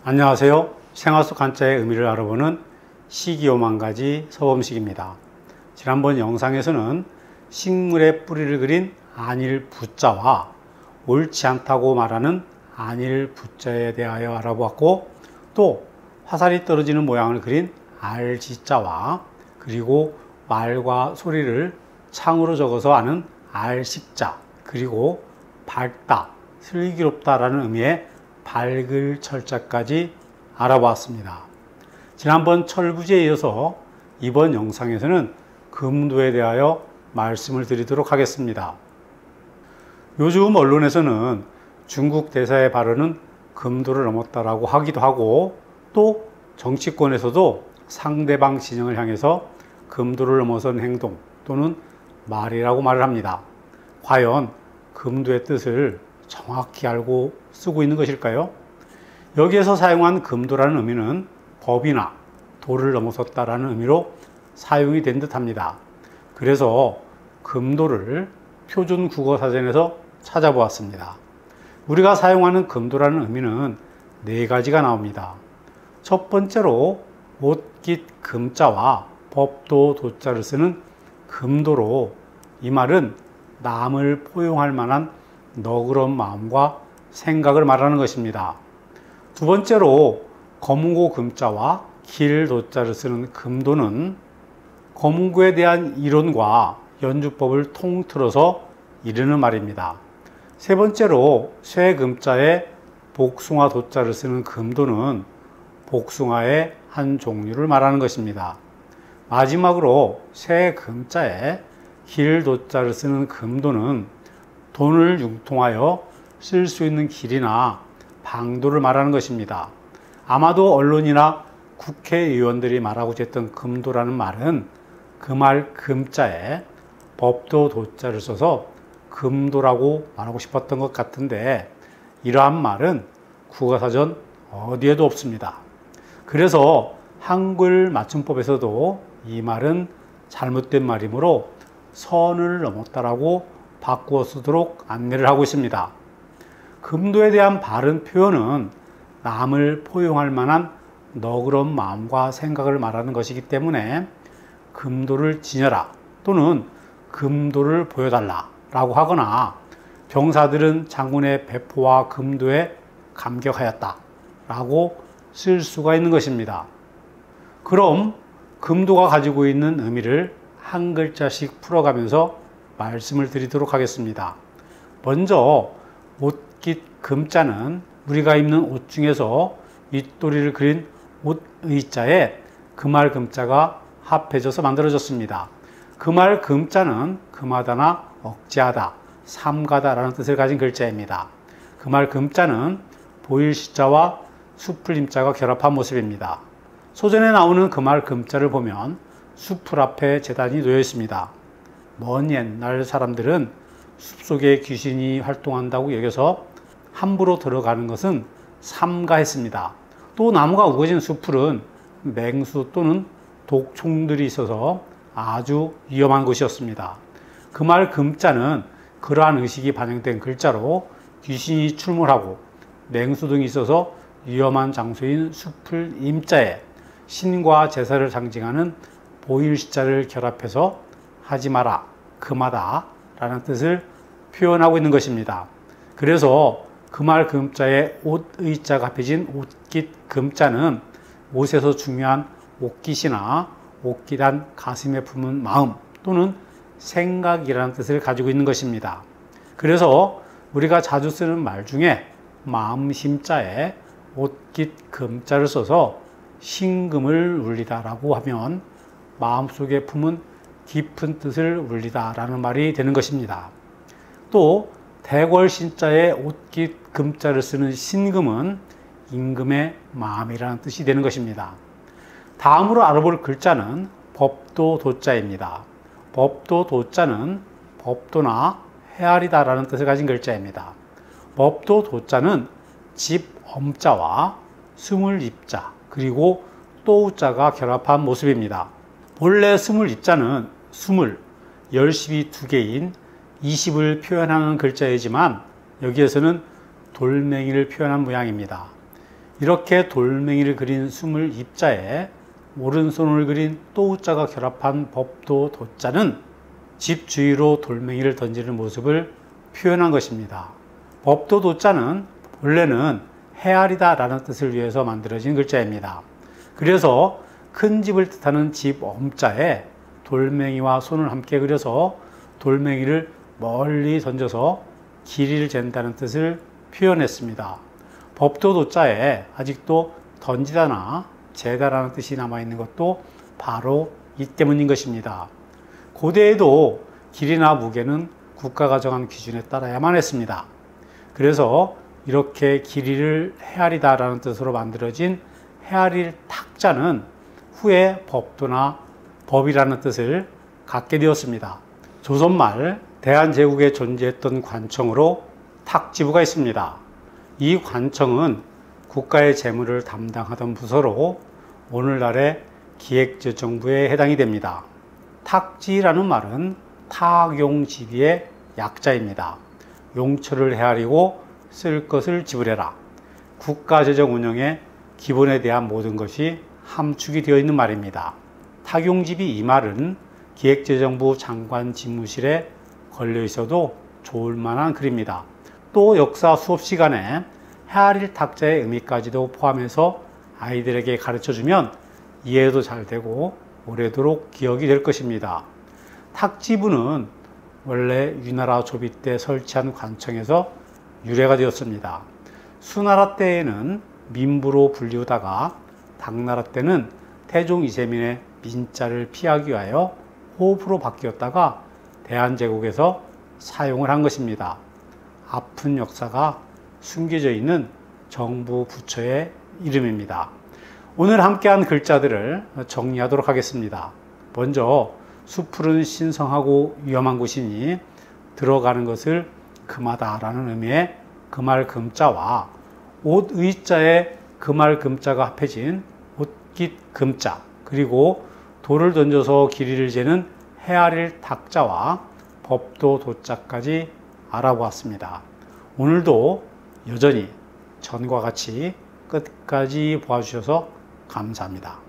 안녕하세요. 생활 속 한자의 의미를 알아보는 시기오만가지 서범식입니다. 지난번 영상에서는 식물의 뿌리를 그린 안일 부자와 옳지 않다고 말하는 안일 부자에 대하여 알아보았고, 또 화살이 떨어지는 모양을 그린 알지자와 그리고 말과 소리를 창으로 적어서 아는 알식자, 그리고 밝다, 슬기롭다라는 의미의 밝을 철자까지 알아보았습니다. 지난번 철부지에 이어서 이번 영상에서는 금도에 대하여 말씀을 드리도록 하겠습니다. 요즘 언론에서는 중국 대사의 발언은 금도를 넘었다라고 하기도 하고, 또 정치권에서도 상대방 진영을 향해서 금도를 넘어선 행동 또는 말이라고 말을 합니다. 과연 금도의 뜻을 정확히 알고 쓰고 있는 것일까요? 여기에서 사용한 금도라는 의미는 법이나 도를 넘어섰다라는 의미로 사용이 된 듯합니다. 그래서 금도를 표준 국어 사전에서 찾아보았습니다. 우리가 사용하는 금도라는 의미는 네 가지가 나옵니다. 첫 번째로 옷깃 금자와 법도 도자를 쓰는 금도로, 이 말은 남을 포용할 만한 너그러운 마음과 생각을 말하는 것입니다. 두 번째로 거문고 금자와 길 도자를 쓰는 금도는 거문고에 대한 이론과 연주법을 통틀어서 이르는 말입니다. 세 번째로 쇠 금자에 복숭아 도자를 쓰는 금도는 복숭아의 한 종류를 말하는 것입니다. 마지막으로 쇠 금자에 길 도자를 쓰는 금도는 돈을 융통하여 쓸 수 있는 길이나 방도를 말하는 것입니다. 아마도 언론이나 국회의원들이 말하고자 했던 금도라는 말은 그 말 금자에 법도 도자를 써서 금도라고 말하고 싶었던 것 같은데, 이러한 말은 국어사전 어디에도 없습니다. 그래서 한글 맞춤법에서도 이 말은 잘못된 말이므로 선을 넘었다라고 바꾸어 쓰도록 안내를 하고 있습니다. 금도에 대한 바른 표현은 남을 포용할 만한 너그러운 마음과 생각을 말하는 것이기 때문에 금도를 지녀라 또는 금도를 보여달라 라고 하거나, 병사들은 장군의 배포와 금도에 감격하였다 라고 쓸 수가 있는 것입니다. 그럼 금도가 가지고 있는 의미를 한 글자씩 풀어가면서 말씀을 드리도록 하겠습니다. 먼저 옷깃 금자는 우리가 입는 옷 중에서 윗도리를 그린 옷의자에 금알 금자가 합해져서 만들어졌습니다. 금알 금자는 금하다나 억제하다, 삼가다라는 뜻을 가진 글자입니다. 금알 금자는 보일시자와 수풀임자가 결합한 모습입니다. 소전에 나오는 금알 금자를 보면 수풀 앞에 제단이 놓여 있습니다. 먼 옛날 사람들은 숲속에 귀신이 활동한다고 여겨서 함부로 들어가는 것은 삼가했습니다. 또 나무가 우거진 숲풀은 맹수 또는 독충들이 있어서 아주 위험한 곳이었습니다. 금알 금자는 그러한 의식이 반영된 글자로 귀신이 출몰하고 맹수 등이 있어서 위험한 장소인 숲을 임자에 신과 제사를 상징하는 보일시자를 결합해서 하지 마라, 금하다 라는 뜻을 표현하고 있는 것입니다. 그래서 금알 금자에 옷의자가 합해진 옷깃 금자는 옷에서 중요한 옷깃이나 옷깃한 가슴에 품은 마음 또는 생각이라는 뜻을 가지고 있는 것입니다. 그래서 우리가 자주 쓰는 말 중에 마음심자에 옷깃 금자를 써서 신금을 울리다 라고 하면 마음속에 품은 깊은 뜻을 울리다 라는 말이 되는 것입니다. 또 대궐신자에 옷깃 금자를 쓰는 신금은 임금의 마음이라는 뜻이 되는 것입니다. 다음으로 알아볼 글자는 법도 도자입니다. 법도 도자는 법도나 헤아리다 라는 뜻을 가진 글자입니다. 법도 도자는 집 엄자와 스물 입자 그리고 또우자가 결합한 모습입니다. 본래 스물 입자는 스물, 열십이 두 개인 20을 표현하는 글자이지만 여기에서는 돌멩이를 표현한 모양입니다. 이렇게 돌멩이를 그린 수물 입자에 오른손을 그린 또자가 결합한 법도 도자는 집 주위로 돌멩이를 던지는 모습을 표현한 것입니다. 법도 도자는 원래는 헤아리다 라는 뜻을 위해서 만들어진 글자입니다. 그래서 큰 집을 뜻하는 집 엄자에 돌멩이와 손을 함께 그려서 돌멩이를 멀리 던져서 길이를 잰다는 뜻을 표현했습니다. 법도 도자에 아직도 던지다나 재다라는 뜻이 남아있는 것도 바로 이 때문인 것입니다. 고대에도 길이나 무게는 국가가 정한 기준에 따라야만 했습니다. 그래서 이렇게 길이를 헤아리다 라는 뜻으로 만들어진 헤아릴 탁자는 후에 법도나 법이라는 뜻을 갖게 되었습니다. 조선말 대한제국에 존재했던 관청으로 탁지부가 있습니다. 이 관청은 국가의 재무를 담당하던 부서로 오늘날의 기획재정부에 해당이 됩니다. 탁지라는 말은 탁용지비의 약자입니다. 용처를 헤아리고 쓸 것을 지불해라. 국가재정 운영의 기본에 대한 모든 것이 함축이 되어 있는 말입니다. 탁용지비 이 말은 기획재정부 장관 집무실에 걸려 있어도 좋을 만한 글입니다. 또 역사 수업 시간에 헤아릴 탁자의 의미까지도 포함해서 아이들에게 가르쳐주면 이해도 잘 되고 오래도록 기억이 될 것입니다. 탁지부는 원래 위나라 조비 때 설치한 관청에서 유래가 되었습니다. 수나라 때에는 민부로 불리우다가 당나라 때는 태종 이세민의 민자를 피하기 위하여 호부로 바뀌었다가 대한제국에서 사용을 한 것입니다. 아픈 역사가 숨겨져 있는 정부 부처의 이름입니다. 오늘 함께한 글자들을 정리하도록 하겠습니다. 먼저 숲풀은 신성하고 위험한 곳이니 들어가는 것을 금하다 라는 의미의 금할 금자와 옷 의자에 금할 금자가 합해진 옷깃 금자, 그리고 돌을 던져서 길이를 재는 헤아릴 탁자와 법도 도자까지 알아보았습니다. 오늘도 여전히 전과 같이 끝까지 봐주셔서 감사합니다.